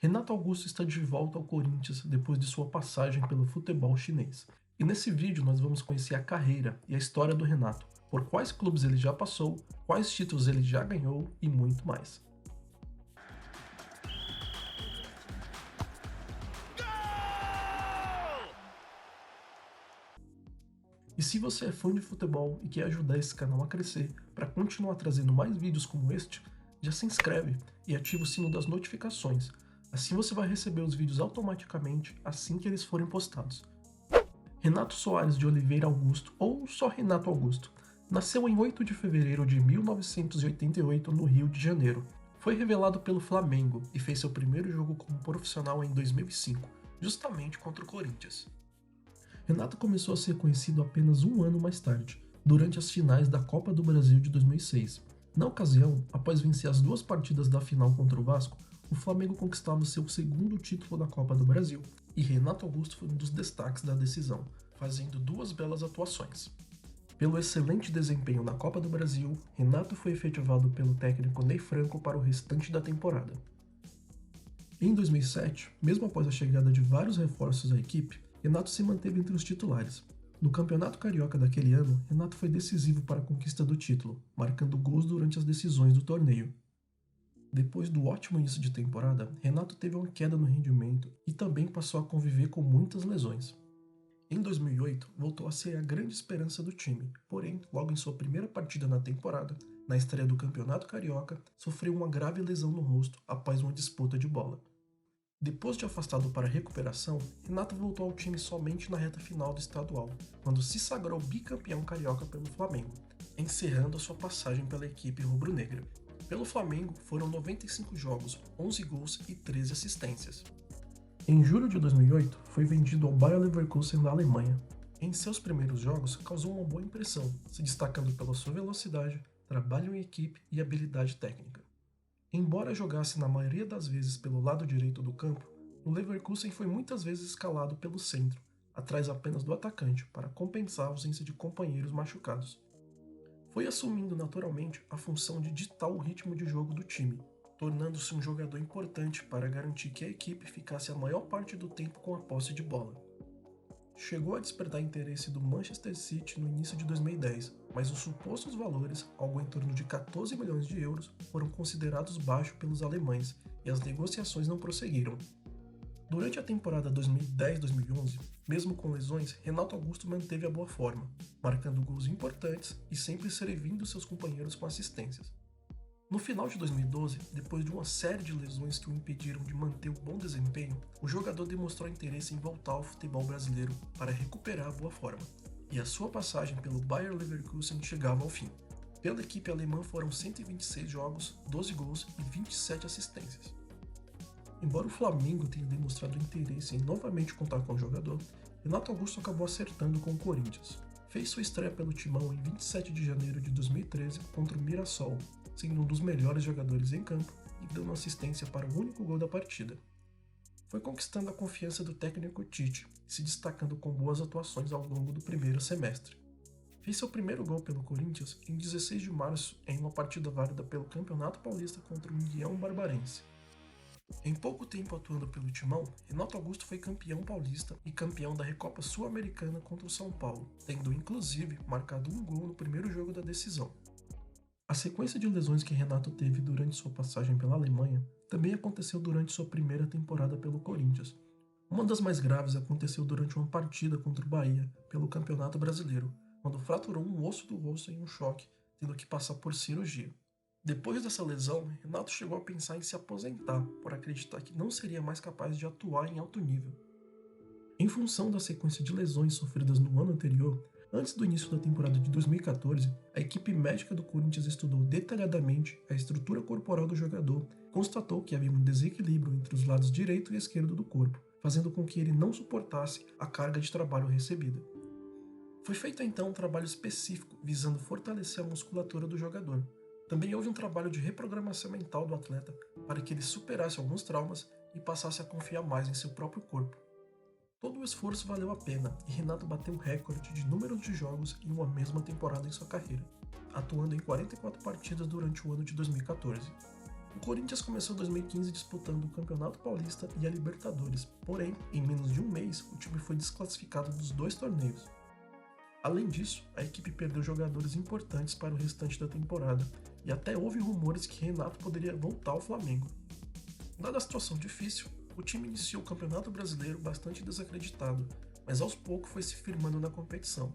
Renato Augusto está de volta ao Corinthians depois de sua passagem pelo futebol chinês. E nesse vídeo nós vamos conhecer a carreira e a história do Renato, por quais clubes ele já passou, quais títulos ele já ganhou e muito mais. E se você é fã de futebol e quer ajudar esse canal a crescer para continuar trazendo mais vídeos como este, já se inscreve e ativa o sino das notificações. Assim você vai receber os vídeos automaticamente assim que eles forem postados. Renato Soares de Oliveira Augusto, ou só Renato Augusto, nasceu em 8 de fevereiro de 1988 no Rio de Janeiro. Foi revelado pelo Flamengo e fez seu primeiro jogo como profissional em 2005, justamente contra o Corinthians. Renato começou a ser conhecido apenas um ano mais tarde, durante as finais da Copa do Brasil de 2006. Na ocasião, após vencer as duas partidas da final contra o Vasco, o Flamengo conquistava seu segundo título da Copa do Brasil, e Renato Augusto foi um dos destaques da decisão, fazendo duas belas atuações. Pelo excelente desempenho na Copa do Brasil, Renato foi efetivado pelo técnico Ney Franco para o restante da temporada. Em 2007, mesmo após a chegada de vários reforços à equipe, Renato se manteve entre os titulares. No Campeonato Carioca daquele ano, Renato foi decisivo para a conquista do título, marcando gols durante as decisões do torneio. Depois do ótimo início de temporada, Renato teve uma queda no rendimento e também passou a conviver com muitas lesões. Em 2008, voltou a ser a grande esperança do time, porém, logo em sua primeira partida na temporada, na estreia do Campeonato Carioca, sofreu uma grave lesão no rosto após uma disputa de bola. Depois de afastado para recuperação, Renato voltou ao time somente na reta final do estadual, quando se sagrou bicampeão carioca pelo Flamengo, encerrando a sua passagem pela equipe rubro-negra. Pelo Flamengo foram 95 jogos, 11 gols e 13 assistências. Em julho de 2008, foi vendido ao Bayer Leverkusen da Alemanha. Em seus primeiros jogos, causou uma boa impressão, se destacando pela sua velocidade, trabalho em equipe e habilidade técnica. Embora jogasse na maioria das vezes pelo lado direito do campo, o Leverkusen foi muitas vezes escalado pelo centro, atrás apenas do atacante, para compensar a ausência de companheiros machucados. Foi assumindo naturalmente a função de ditar o ritmo de jogo do time, tornando-se um jogador importante para garantir que a equipe ficasse a maior parte do tempo com a posse de bola. Chegou a despertar interesse do Manchester City no início de 2010, mas os supostos valores, algo em torno de 14 milhões de euros, foram considerados baixos pelos alemães e as negociações não prosseguiram. Durante a temporada 2010-2011, mesmo com lesões, Renato Augusto manteve a boa forma, marcando gols importantes e sempre servindo seus companheiros com assistências. No final de 2012, depois de uma série de lesões que o impediram de manter o bom desempenho, o jogador demonstrou interesse em voltar ao futebol brasileiro para recuperar a boa forma, e a sua passagem pelo Bayer Leverkusen chegava ao fim. Pela equipe alemã foram 126 jogos, 12 gols e 27 assistências. Embora o Flamengo tenha demonstrado interesse em novamente contar com o jogador, Renato Augusto acabou acertando com o Corinthians. Fez sua estreia pelo Timão em 27 de janeiro de 2013 contra o Mirassol, sendo um dos melhores jogadores em campo e dando assistência para o único gol da partida. Foi conquistando a confiança do técnico Tite, se destacando com boas atuações ao longo do primeiro semestre. Fez seu primeiro gol pelo Corinthians em 16 de março em uma partida válida pelo Campeonato Paulista contra o União Barbarense. Em pouco tempo atuando pelo Timão, Renato Augusto foi campeão paulista e campeão da Recopa Sul-Americana contra o São Paulo, tendo inclusive marcado um gol no primeiro jogo da decisão. A sequência de lesões que Renato teve durante sua passagem pela Alemanha também aconteceu durante sua primeira temporada pelo Corinthians. Uma das mais graves aconteceu durante uma partida contra o Bahia pelo Campeonato Brasileiro, quando fraturou um osso do rosto em um choque, tendo que passar por cirurgia. Depois dessa lesão, Renato chegou a pensar em se aposentar, por acreditar que não seria mais capaz de atuar em alto nível. Em função da sequência de lesões sofridas no ano anterior, antes do início da temporada de 2014, a equipe médica do Corinthians estudou detalhadamente a estrutura corporal do jogador e constatou que havia um desequilíbrio entre os lados direito e esquerdo do corpo, fazendo com que ele não suportasse a carga de trabalho recebida. Foi feito então um trabalho específico visando fortalecer a musculatura do jogador. Também houve um trabalho de reprogramação mental do atleta para que ele superasse alguns traumas e passasse a confiar mais em seu próprio corpo. Todo o esforço valeu a pena e Renato bateu o recorde de número de jogos em uma mesma temporada em sua carreira, atuando em 44 partidas durante o ano de 2014. O Corinthians começou 2015 disputando o Campeonato Paulista e a Libertadores, porém, em menos de um mês, o time foi desclassificado dos dois torneios. Além disso, a equipe perdeu jogadores importantes para o restante da temporada, e até houve rumores que Renato poderia voltar ao Flamengo. Dada a situação difícil, o time iniciou o Campeonato Brasileiro bastante desacreditado, mas aos poucos foi se firmando na competição.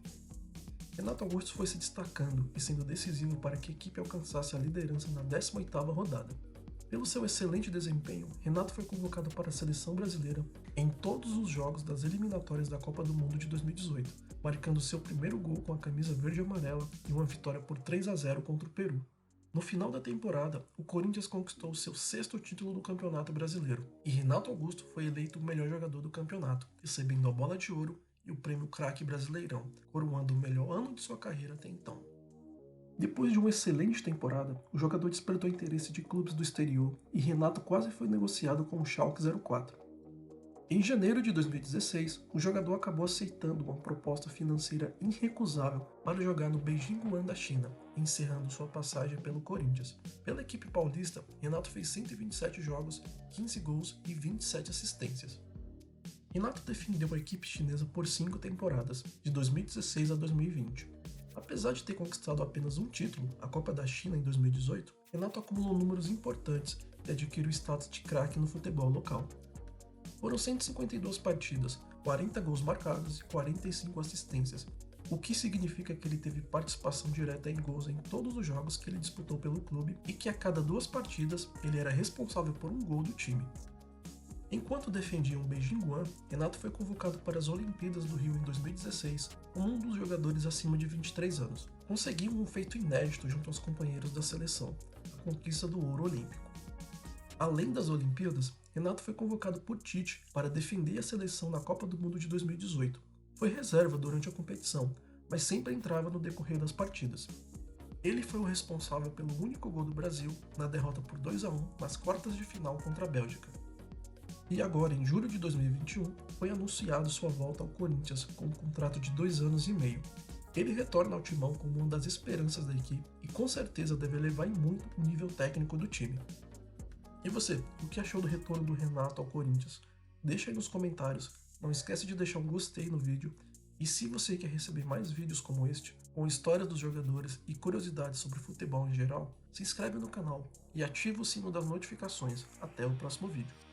Renato Augusto foi se destacando e sendo decisivo para que a equipe alcançasse a liderança na 18ª rodada. Pelo seu excelente desempenho, Renato foi convocado para a seleção brasileira em todos os jogos das eliminatórias da Copa do Mundo de 2018, marcando seu primeiro gol com a camisa verde e amarela em uma vitória por 3-0 contra o Peru. No final da temporada, o Corinthians conquistou seu 6º título do Campeonato Brasileiro, e Renato Augusto foi eleito o melhor jogador do campeonato, recebendo a Bola de Ouro e o prêmio Craque Brasileirão, coroando o melhor ano de sua carreira até então. Depois de uma excelente temporada, o jogador despertou interesse de clubes do exterior e Renato quase foi negociado com o Schalke 04. Em janeiro de 2016, o jogador acabou aceitando uma proposta financeira irrecusável para jogar no Beijing Guan da China, encerrando sua passagem pelo Corinthians. Pela equipe paulista, Renato fez 127 jogos, 15 gols e 27 assistências. Renato defendeu a equipe chinesa por 5 temporadas, de 2016 a 2020. Apesar de ter conquistado apenas um título, a Copa da China em 2018, Renato acumulou números importantes e adquiriu o status de craque no futebol local. Foram 152 partidas, 40 gols marcados e 45 assistências, o que significa que ele teve participação direta em gols em todos os jogos que ele disputou pelo clube e que a cada 2 partidas ele era responsável por um gol do time. Enquanto defendia um Beijing Guan, Renato foi convocado para as Olimpíadas do Rio em 2016 como um dos jogadores acima de 23 anos. Conseguiu um feito inédito junto aos companheiros da seleção, a conquista do ouro olímpico. Além das Olimpíadas, Renato foi convocado por Tite para defender a seleção na Copa do Mundo de 2018. Foi reserva durante a competição, mas sempre entrava no decorrer das partidas. Ele foi o responsável pelo único gol do Brasil na derrota por 2-1 nas quartas de final contra a Bélgica. E agora, em julho de 2021, foi anunciado sua volta ao Corinthians com um contrato de 2 anos e meio. Ele retorna ao timão como uma das esperanças da equipe e com certeza deve elevar em muito o nível técnico do time. E você, o que achou do retorno do Renato ao Corinthians? Deixa aí nos comentários, não esquece de deixar um gostei no vídeo, e se você quer receber mais vídeos como este, com histórias dos jogadores e curiosidades sobre futebol em geral, se inscreve no canal e ativa o sino das notificações. Até o próximo vídeo.